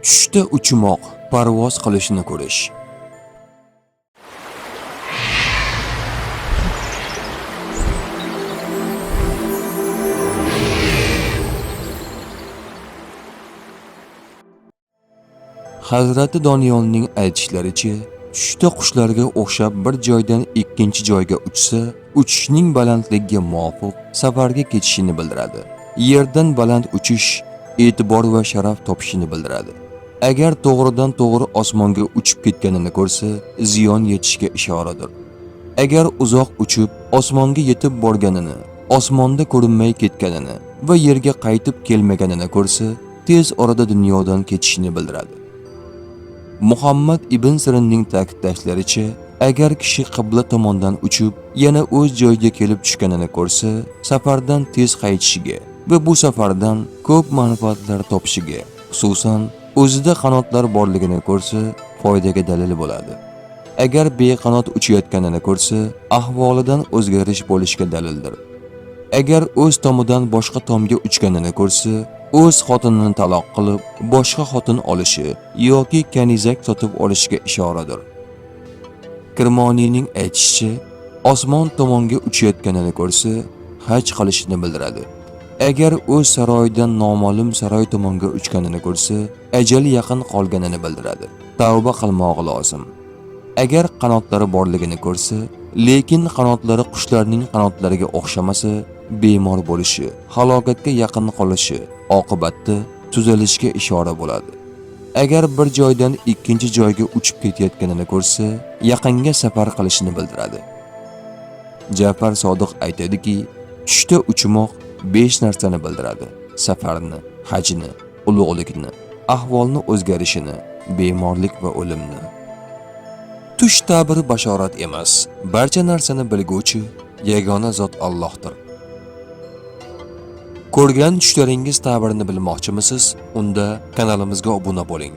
Tushda uchmoq, parvoz qilishni ko'rish. Hazrati Doniyolning aytishlaricha, tushda qushlarga o'xshab bir joydan ikkinchi joyga uchsa, uchishning balandligiga muvofiq safarga ketishini bildiradi. Yerdan baland uchish e'tibor va sharaf topishini bildiradi. Agar to'g'ridan to'g'ri osmonga uchib ketganini ko'rsa, ziyon yetishiga ishoradir. Agar uzoq uchib osmonga yetib borganini, osmonda ko'rinmay ketganini va yerga qaytib kelmaganini ko'rsa, tez orada dunyodan ketishini bildiradi. Muhammad ibn Sirinning ta'kidlashlaricha, agar kishi qibla tomondan uchib, yana o'z joyiga kelib tushganini ko'rsa, safardan tez qaytishiga va bu safardan ko'p manfaatlar topishiga, xususan o'zida qanotlar borligini ko'rsa, foydaga dalil bo'ladi. Agar beqanot uchayotganini ko'rsa, ahvolidan o'zgarish bo'lishiga dalildir. Agar o'z tomidan boshqa tomga uchganini ko'rsa, o'z xotinini taloq qilib, boshqa xotin olishi yoki kanizak sotib olishiga ishoradir. Kirmoniyning aytishicha, osmon tomonga uchayotganini ko'rsa, haj qilishini bildiradi. Agar o'z saroyidan noma'lum saroy tomonga uchganini ko'rsa, ajali yaqin qolganini bildiradi. Tavba qilmog'i lozim. Agar qanotlari borligini ko'rsa, lekin qanotlari qushlarning qanotlariga o'xshamasa, bemor bo'lishi, halokatga yaqin qolishi oqibatda tuzalishga ishora bo'ladi. Agar bir joydan ikkinchi joyga uchib ketayotganini ko'rsa, yaqinga safar qilishini bildiradi. Ja'far Sodiq aytadiki, tushda uchmoq 5 narsani bildiradi: safarni, hajni, ulug'likni, ahvolni o'zgarishini, bemorlik va o'limni. Tush ta'biri bashorat emas, barcha narsani bilguvchi yagona zot Allohdir. Ko'rgan tushlaringiz ta'birini bilmoqchimisiz? Unda kanalimizga obuna bo'ling.